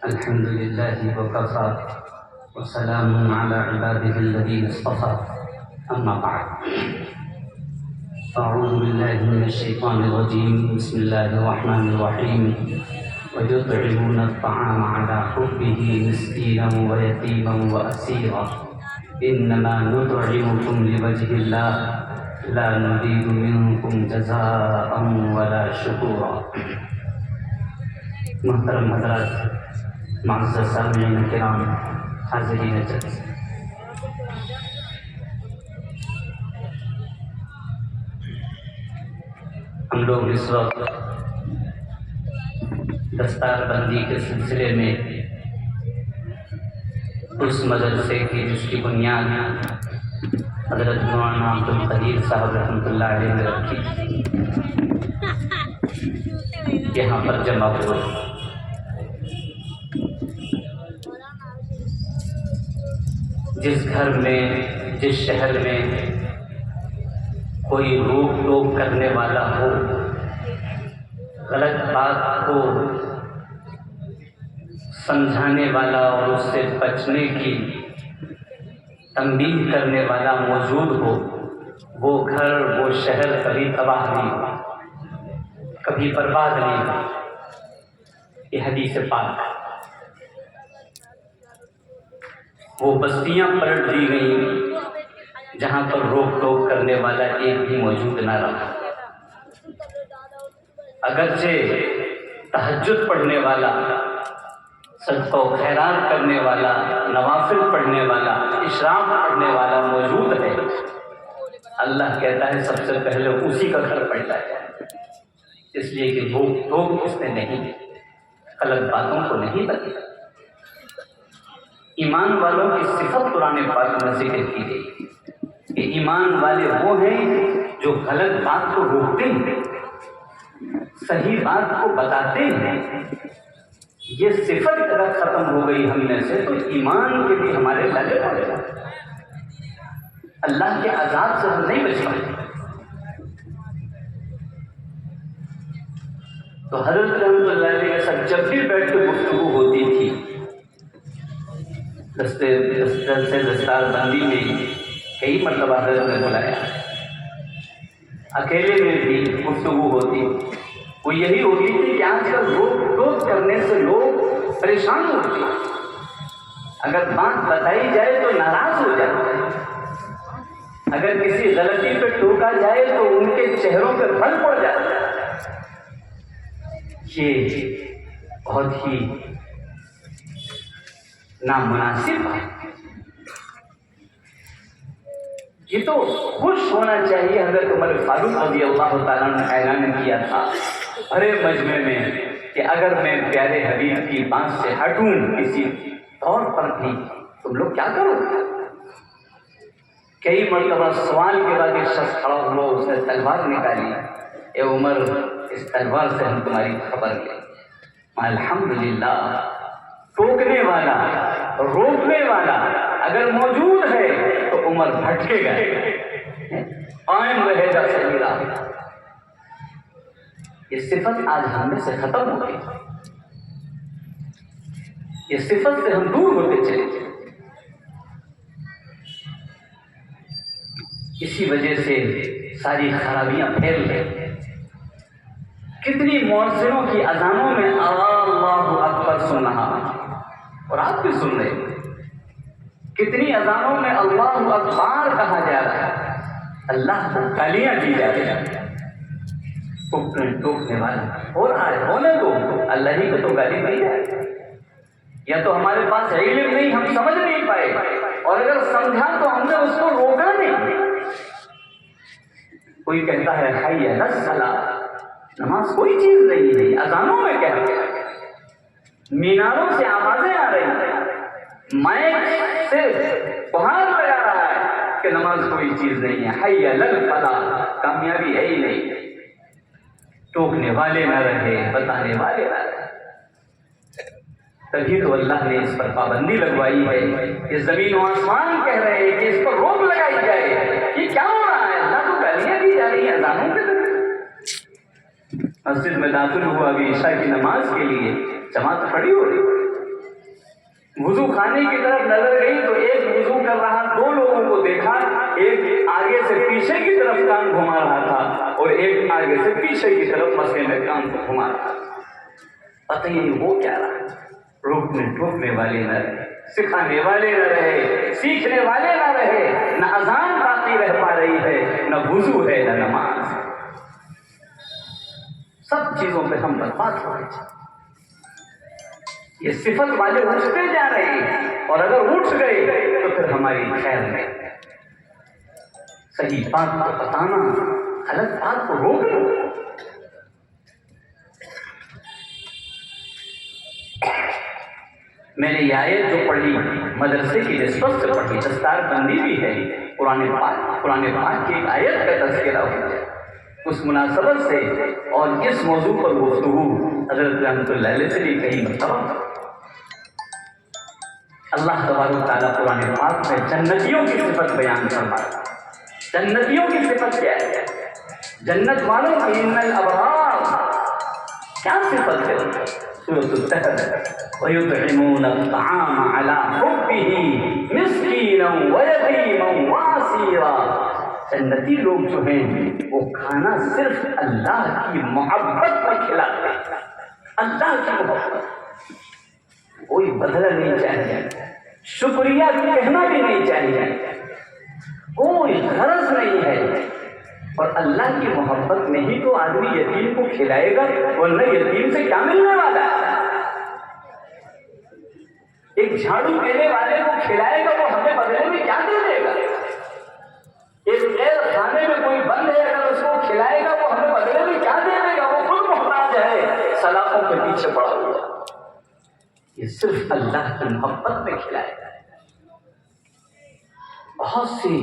الحمد لله وكفى وسلام على عباده الذين اصطفى أما بعد أعوذ بالله من الشيطان الرجيم بسم الله الرحمن الرحيم ويطعمون الطعام على حبه مسكينا ويتيما وأسيرا إنما نطعمكم لوجه الله لا نريد منكم جزاء ولا شكورا. محترم حضرات، معزز سامعین کرام، حاضرین جلسہ، ہم لوگ اس وقت دستار بندی کے سلسلے میں اس مدرسے کی جس کی بنیاد حضرت مولانا عبد القدیر صاحب رحمۃ اللہ علیہ نے رکھی یہاں پر جمع ہوئے. جس گھر میں، جس شہر میں کوئی روک ٹوک کرنے والا ہو، غلط بات کو سمجھانے والا اور اس سے بچنے کی تنبیہ کرنے والا موجود ہو، وہ گھر، وہ شہر کبھی تباہ نہیں ہو، کبھی برباد نہیں ہو. یہ حدیث پاک ہے. وہ بستیاں پلٹ دی گئیں جہاں پر روک ٹوک کرنے والا ایک بھی موجود نہ رہا. اگرچہ تہجد پڑھنے والا، صدقہ و خیرات کرنے والا، نوافل پڑھنے والا، اشراق پڑھنے والا موجود ہے، اللہ کہتا ہے سب سے پہلے اسی کا گھر پڑتا ہے، اس لیے کہ روک ٹوک اس نے نہیں، غلط باتوں کو نہیں بتایا. ایمان والوں کی صفت قرآن پاک میں ذکر کی گئی کہ ایمان والے وہ ہیں جو غلط بات کو روکتے ہیں، صحیح بات کو بتاتے ہیں. یہ صفت اگر ختم ہو گئی ہم میں سے تو ایمان کے بھی ہمارے لگے پڑے گا، اللہ کے عذاب سے ہم نہیں بچ پائیں. تو حضرت رحمۃ اللہ علیہ کے ساتھ جب بھی بیٹھ کے گفتگو ہوتی تھی، دستار بندی میں کئی مرتبہ حضرت نے بلایا، اکیلے میں بھی گفتگو ہوتی، وہ یہی ہوتی تھی کہ آج کل روک ٹوک کرنے سے لوگ پریشان ہوتے ہیں. اگر بات بتائی جائے تو ناراض ہو جاتے ہیں، اگر کسی غلطی پہ ٹوکا جائے تو ان کے چہروں پہ پھل پڑ جاتا ہے. یہ بہت ہی نامناسب ہے. یہ تو خوش ہونا چاہیے. حضرت عمر فاروق رضی اللہ تعالیٰ نے اعلان کیا تھا بھرے مجمع میں کہ اگر میں پیارے حبیب کی بات سے ہٹوں کسی طور پر بھی، تم لوگ کیا کرو گے؟ کئی مرتبہ سوال کے بعد ایک شخص کھڑا ہوا، اس نے تلوار نکالی، اے عمر اس تلوار سے ہم تمہاری خبر لیں. الحمدللہ ٹوکنے والا، روکنے والا اگر موجود ہے تو عمر بھٹکے گئے، قائم رہے گا صحیح راہ. یہ صفت آج ہم میں سے ختم ہو گئی، یہ صفت سے ہم دور ہوتے چلے گئے. اسی وجہ سے ساری خرابیاں پھیل گئی. کتنی مؤذنوں کی اذانوں میں اللہ اکبر سن رہا اور آپ بھی سن رہے ہیں. کتنی اذانوں میں اللہ اکبر کہا جا رہا ہے، اللہ کو گالیاں دی جا رہی ہیں. ٹوکنے والا ہو رہا ہے، ہونے دو، اللہ ہی کو تو گالی دی جائے. یا تو ہمارے پاس علم نہیں، ہم سمجھ نہیں پائے، اور اگر سمجھا تو ہم نے اس کو روکا نہیں. کوئی کہتا ہے حی علی الصلاۃ، نماز کوئی چیز نہیں ہے. اذانوں میں کہہ رہے ہیں، میناروں سے آوازیں آ رہی ہیں، مائک سے بہار لگا رہا ہے کہ نماز کوئی چیز نہیں ہے. حی علی الفلاح، کامیابی ہے ہی نہیں. ٹوکنے والے نہ رہے، بتانے والے نہ رہے. تبھی تو اللہ نے اس پر پابندی لگوائی ہے کہ زمین و آسمان کہہ رہے ہیں کہ اس پر روک لگائی جائے. یہ کیا ہو رہا ہے؟ اللہ کو گالیاں دی جا رہی ہیں اذانوں کے ذریعے. مسجد میں داخل ہوا ابھی عشاء کی نماز کے لیے، جماعت کھڑی ہو رہی، وضو خانے کی طرف نظر گئی تو ایک وضو کر رہا، دو لوگوں کو دیکھا، ایک آگے سے پیچھے کی طرف کان گھما رہا تھا اور ایک آگے سے پیچھے کی طرف مسئلے میں کان کو گھما رہا تھا۔ پتہ ہی نہیں وہ کیا رہا، روکنے ٹوکنے والے نہ رہے، سکھانے والے نہ رہے، سیکھنے والے نہ رہے، نہ اذان باقی رہ پا رہی ہے، نہ وضو ہے، نہ نماز۔ سب چیزوں پہ ہم برباد ہو رہے ہیں۔ یہ صفت والے اٹھتے جا رہے ہیں، اور اگر اٹھ گئے تو پھر ہماری خیر میں صحیح بات کو بتانا، غلط بات کو روکنا۔ میں نے یہ آیت جو پڑھی مدرسے کی نسبت سے پڑھی، دستار بندی بھی ہے، قرآن پاک کی ایک آیت کا تذکرہ ہوا ہے، اس مناسبت سے اور اس موضوع پر گفتگو حضرت رحمۃ اللہ علیہ سے بھی کئی مرتبہ۔ اللہ تبارک و تعالیٰ قرآن پاک میں جنتیوں کی صفت بیان فرماتا ہے۔ جنتیوں کی صفت کیا ہے؟ جنت والوں کی ان الابرار کیا صفت ہے؟ سورۃ الدہر، وَيُطْعِمُونَ الطَّعَامَ عَلَىٰ حُبِّهِ مِسْكِينًا وَيَتِيمًا وَأَسِيرًا۔ جنتی لوگ جو ہیں وہ کھانا صرف اللہ کی محبت میں کھلاتے ہیں، اللہ کی محبت، کوئی بدلہ نہیں چاہیے، شکریہ کہنا بھی نہیں چاہیے، کوئی غرض نہیں ہے، اور اللہ کی محبت میں ہی تو آدمی یتیم کو کھلائے گا، ورنہ یتیم سے کیا ملنے والا ہے؟ ایک جھاڑو دینے والے کو کھلائے گا، وہ ہمیں بدلے میں کیا دے دے گا؟ ایک غیر خانے میں کوئی بند ہے، اگر اس کو کھلائے گا وہ ہمیں بدلے میں کیا دے دے گا؟ وہ خود محتاج ہے، سلاخوں کے پیچھے پڑا ہوا۔ یہ صرف اللہ کی محبت میں کھلائے گا۔ بہت سی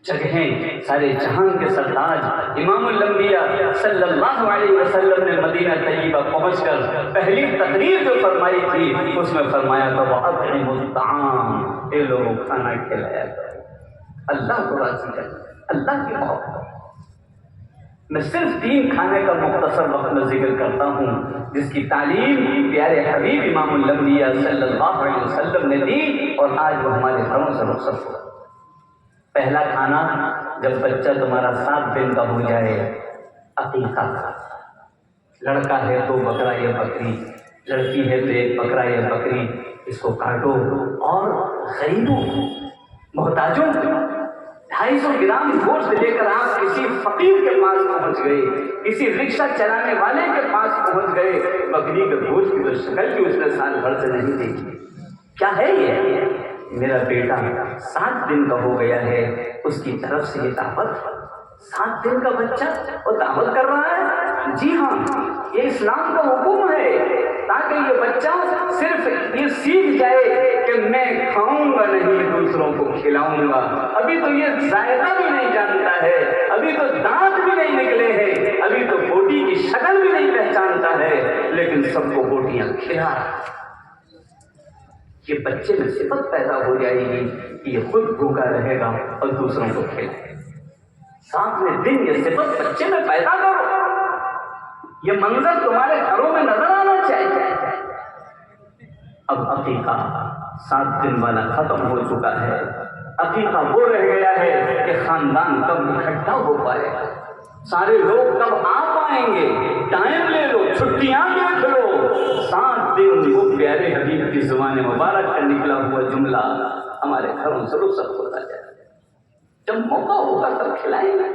جگہیں سارے جہان کے سرتاج امام الانبیاء صلی اللہ علیہ وسلم نے مدینہ طیبہ پہنچ کر پہلی تقریر جو فرمائی تھی اس میں فرمایا تھا وَأَطْعِمُوا الطَّعَامَ، اے لوگوں کھانا کھلایا کرو، اللہ کو راضی کرو، اللہ کی محبت۔ میں صرف 3 کھانے کا مختصر وقت میں ذکر کرتا ہوں جس کی تعلیم پیارے حبیب امام الانبیاء صلی اللہ علیہ وسلم نے دی، اور آج وہ ہمارے گھروں سے رخصت ہوا۔ پہلا کھانا جب بچہ تمہارا 7 دن کا ہو جائے، عقیقہ کا، لڑکا ہے تو بکرا یا بکری، لڑکی ہے تو 1 بکرا یا بکری، اس کو کاٹو اور غریبوں محتاجوں کو 250 گرام گوشت لے کر آپ کسی فقیر کے پاس پہنچ گئے، کسی رکشہ چلانے والے کے پاس پہنچ گئے، بکری کے گوشت کی تو شکل بھی اس نے سال بھر سے نہیں دیکھی، کیا ہے یہ؟ میرا بیٹا 7 دن کا ہو گیا ہے، اس کی طرف سے یہ دعوت، 7 دن کا بچہ وہ دعوت کر رہا ہے؟ جی ہاں، یہ اسلام کا حکم ہے، تاکہ یہ بچہ صرف یہ سیکھ جائے کہ میں کھاؤں گا نہیں، دوسروں کو کھلاؤں گا۔ ابھی تو یہ ذائقہ بھی نہیں جانتا ہے، ابھی تو دانت بھی نہیں نکلے ہیں، ابھی تو بوٹی کی شکل بھی نہیں پہچانتا ہے، لیکن سب کو بوٹیاں کھلا رہا ہے۔ یہ بچے میں صفت پیدا ہو جائے گی کہ یہ خود بھوکا رہے گا اور دوسروں کو کھلائے گا۔ 7ویں دن یہ صفت بچے میں پیدا کرو، یہ منظر تمہارے گھروں میں نظر آنا چاہیے۔ اب عقیقہ 7 دن والا ختم ہو چکا ہے، عقیقہ وہ رہ گیا ہے کہ خاندان کب اکٹھا ہو پائے، سارے لوگ کب آ پائیں گے، ٹائم لے لو، چھٹیاں دیکھ لو۔ 7 دن وہ پیارے حبیب کی زبان مبارک کا نکلا ہوا جملہ ہمارے گھروں سے رخصت ہوتا جائے۔ جب موقع ہوگا تب کھلائیں گے۔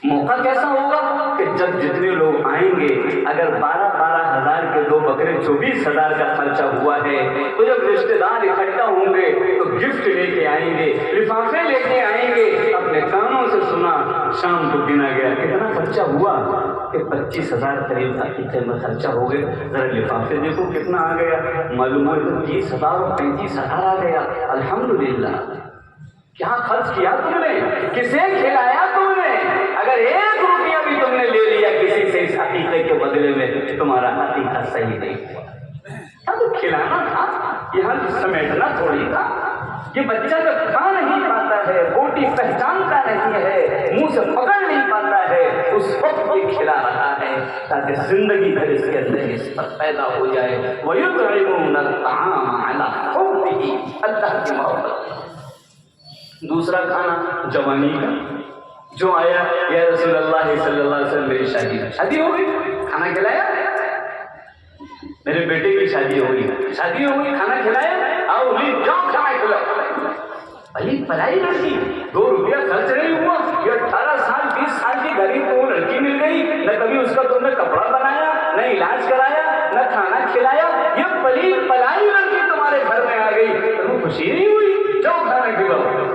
موقع کیسا ہوگا کہ جب جتنے لوگ آئیں گے، اگر 12 ہزار کے 2 بکرے 24,000 کا خرچہ ہوا ہے، تو جب رشتے دار اکٹھا ہوں گے تو گفٹ لے کے آئیں گے، لفافے لے کے آئیں گے۔ اپنے کانوں سے سنا شام کو گنا گیا کتنا خرچہ ہوا کہ 25,000 قریب عقیقے میں خرچہ ہو گئے، ذرا لفافے دیکھو کتنا آ گیا، معلوم ہوا تو 30,000 اور 35,000 آ گیا۔ الحمدللہ، کیا خرچ کیا تم نے، کسے کھلایا تم نے؟ اگر 1 روپیہ بھی تم نے لے لیا کسی سے اس عقیقے کے بدلے میں، تمہارا عقیقہ صحیح نہیں ہوا۔ اب کھلانا تھا، یہاں سمیٹنا تھوڑی تھا۔ یہ بچہ جب کھا نہیں پاتا ہے، بوٹی پہچانتا نہیں ہے، منہ سے پکڑ نہیں پاتا ہے، اس وقت بھی کھلا رہا ہے تاکہ زندگی بھر اس کے اندر نسبت پیدا ہو جائے۔ وَيُطْعِمُونَ الطَّعَامَ عَلَىٰ حُبِّهِ دوسرا کھانا جوانی کا، جو آیا یا رسول اللہ صلی اللہ علیہ وسلم میری شادی ہو گئی، کھانا کھلایا، میرے بیٹے کی شادی ہو گئی کھانا کھلایا، آؤ جاؤ کھانا کھلاؤ۔ بھائی پلائی لڑکی، 2 روپیہ خرچ نہیں ہوا، یہ 18 سال 20 سال کی غریب کو وہ لڑکی مل گئی، نہ کبھی اس کا تم نے کپڑا بنایا، نہ علاج کرایا، نہ کھانا کھلایا، یہ پلائی لڑکی تمہارے گھر میں آ گئی، تمہیں خوشی نہیں ہوئی؟ جاؤ کھانا کھلاؤ۔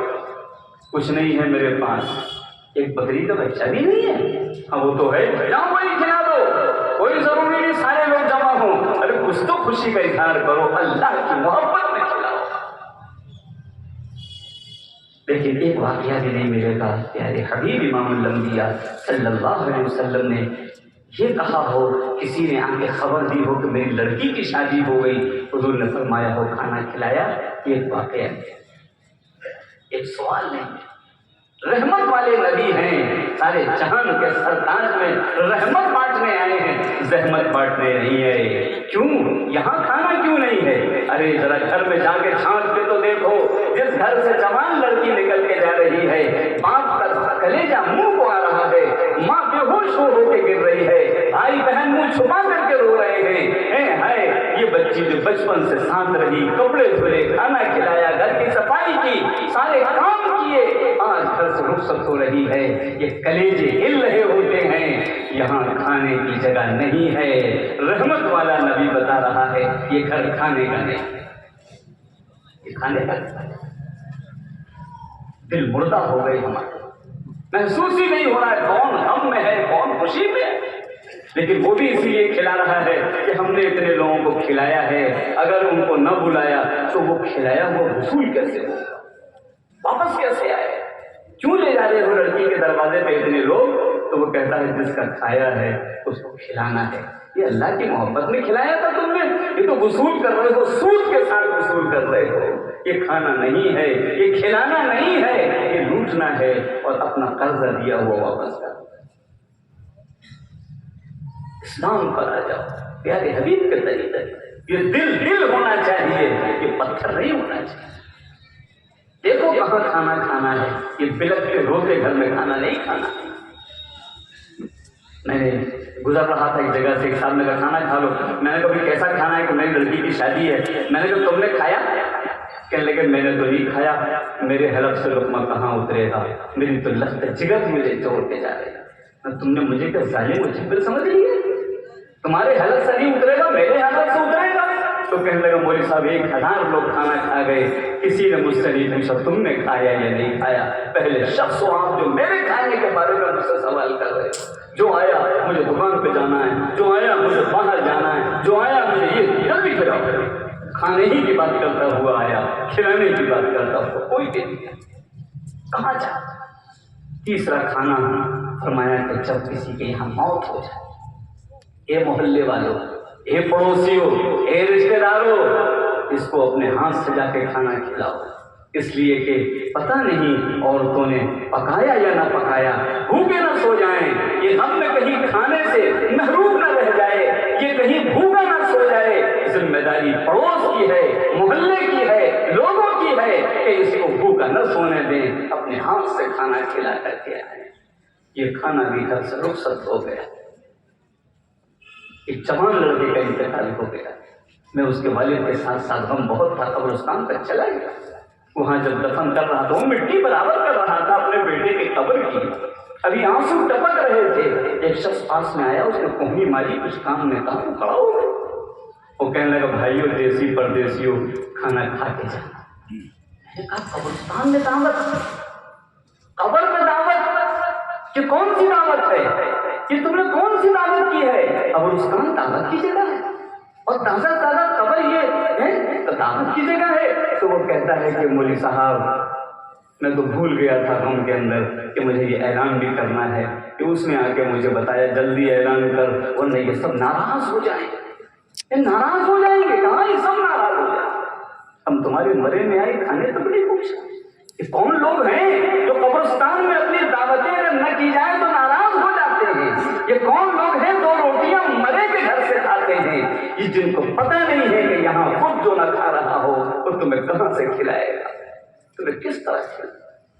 کچھ نہیں ہے میرے پاس، ایک بکری کا بچہ بھی نہیں ہے، ہاں وہ تو ہے، جاؤ وہی کھلا دو، کوئی ضروری نہیں سارے لوگ جمع ہوں، ارے کچھ تو خوشی کا اظہار کرو، اللہ کی محبت میں کھلاؤ۔ لیکن ایک واقعہ بھی نہیں ملے گا پیارے حبیب امام الانبیاء صلی اللہ علیہ وسلم نے یہ کہا ہو، کسی نے آ کے خبر دی ہو کہ میری لڑکی کی شادی ہو گئی، حضور نے فرمایا ہو کھانا کھلایا، ایک واقعہ ہے، ایک سوال نہیں۔ رحمت والے نبی ہیں، سارے جہان کے سرتاج میں رحمت بانٹنے آئے ہیں، زحمت بانٹنے نہیں آئے۔ کیوں یہاں کھانا کیوں نہیں ہے؟ ارے ذرا گھر میں جا کے جھانک کے تو دیکھو، جس گھر سے جوان لڑکی نکل کے جا رہی ہے، باپ کا کلیجہ منہ کو آ رہا ہے، ماں بے ہوش ہو کے گر رہی ہے، بھائی بہن منہ چھپا کر کے رو رہے ہیں، ہائے یہ بچی جو بچپن سے ساتھ رہی، کپڑے دھلے، کھانا کھلایا، گھر کی صفائی کی، سارے کام کیے، آج گھر سے رخصت ہو رہی ہے، یہ کلیجے ہل رہے ہوتے ہیں، یہاں کھانے کی جگہ نہیں ہے۔ رحمت والا نبی بتا رہا ہے یہ گھر کھانے کا نہیں، یہ کھانے کا نہیں۔ دل مردہ ہو گئے ہمارے، محسوس ہی نہیں ہو رہا ہے کون غم میں ہے کون خوشی میں ہے، لیکن وہ بھی اسی لیے کھلا رہا ہے کہ ہم نے اتنے لوگوں کو کھلایا ہے، اگر ان کو نہ بلایا تو وہ کھلایا ہوا وصول کیسے ہوگا، واپس کیسے آئے؟ کیوں لے جا رہے ہو لڑکی کے دروازے پہ اتنے لوگ؟ تو وہ کہتا ہے جس کا کھایا ہے اس کو کھلانا ہے، یہ اللہ کی محبت میں کھلایا تھا تم نے، یہ تو وصول کر رہے ہو، سود کے ساتھ وصول کر رہے ہو، یہ کھانا نہیں ہے، یہ کھلانا نہیں ہے، یہ لوٹنا ہے اور اپنا قرضہ دیا ہوا واپس کر۔ اسلام پر آ جاؤ پیارے حبیب کے طریقے، یہ دل ہونا چاہیے، یہ پتھر نہیں ہونا چاہیے۔ دیکھو کہاں کھانا کھانا ہے، یہ بلک کے روتے گھر میں کھانا نہیں کھانا۔ میں نے گزر رہا تھا ایک جگہ سے، ایک صاحب نے کہا کھانا کھا لو، میں نے کہا کیسا کھانا ہے کہ میری لڑکی کی شادی ہے، میں نے کہا تم نے کھایا؟ کہنے لگے میں نے تو نہیں کھایا، میرے حلق سے لقمہ کہاں اترے گا، میری تو لخت جگر مجھے چھوڑ کے جا رہے گا، تم نے مجھے کیا ظالم و جبر سمجھ لیا؟ تمہارے حلق سے نہیں اترے گا، میرے حلق سے اترے گا؟ تو کہنے لگا مولوی صاحب 1000 لوگ کھانا کھا گئے، کسی نے مجھ سے نہیں پوچھا تم نے کھایا یا نہیں کھایا، پہلے شخص ہو آپ جو میرے کھانے کے بارے میں مجھ سے سوال کر رہے ہو، جو آیا مجھے دکان پہ جانا ہے، جو آیا مجھے باہر جانا ہے، جو آیا مجھے یہ جلدی کھلاؤ، کھانے ہی کی بات کرتا ہوا آیا، کھلانے کی بات کرتا ہوا کوئی بھی نہیں، کہاں جا؟ تیسرا کھانا فرمایا کہ جب کسی کے یہاں موت ہو جائے، اے محلے والوں، اے پڑوسیوں، اے رشتہ داروں، اس کو اپنے ہاتھ سے جا کے کھانا کھلاؤ، اس لیے کہ پتہ نہیں عورتوں نے پکایا یا نہ پکایا، بھوکے نہ سو جائیں، یہ غم میں کہیں کھانے سے محروم نہ رہ جائے، یہ کہیں بھوکا نہ سو جائے، ذمہ داری پڑوس کی ہے، محلے کی ہے، لوگوں کی ہے کہ اس کو بھوکا نہ سونے دیں، اپنے ہاتھ سے کھانا کھلا کر کے آئیں۔ یہ کھانا بھی گھر سے رخصت ہو گیا، ایک جوان لڑکے کا انتقال ہو گیا، میں اس کے والد کے ساتھ ساتھ غم بہت تھا، قبرستان تک چلا گیا، وہاں جب دفن کر رہا تھا وہ مٹی برابر کر رہا تھا اپنے بیٹے کی قبر کی، ابھی آنسو ٹپک رہے تھے، ایک شخص پاس میں آیا، اس نے کوہنی ماری، کچھ کام میں کہا، کھڑا ہو گیا، وہ کہنے لگا بھائیو دیسی پردیسیوں کھانا کھا کے جانا۔ میں نے کہا قبرستان میں دعوت، قبر میں دعوت، یہ کون سی دعوت ہے، یہ تم نے کون سی دعوت کی ہے؟ قبرستان دعوت کی جگہ ہے اور تازہ قبر یہ ہے تو دعوت کی جگہ ہے؟ تو وہ کہتا ہے کہ مولوی صاحب میں تو بھول گیا تھا غم کے اندر کہ مجھے یہ اعلان بھی کرنا ہے، کہ اس نے آ کے مجھے بتایا جلدی اعلان کر ورنہ یہ سب ناراض ہو جائیں گے، یہ ناراض ہو جائیں گے، کہاں یہ سب ناراض ہو جائیں گے، ہم تمہارے مرے میں آئے کھانے تک نہیں پوچھا، یہ کون لوگ ہیں جو قبرستان میں اپنی دعوتیں اگر نہ کی جائیں تو ناراض ہو جاتے ہیں، یہ کون لوگ ہیں 2 روٹیاں مرے کے گھر سے کھاتے ہیں، یہ جن کو پتہ نہیں ہے کہ یہاں خود جو نہ کھا رہا ہو وہ تمہیں کہاں سے کھلائے گا، تمہیں کس طرح کھلائے گا؟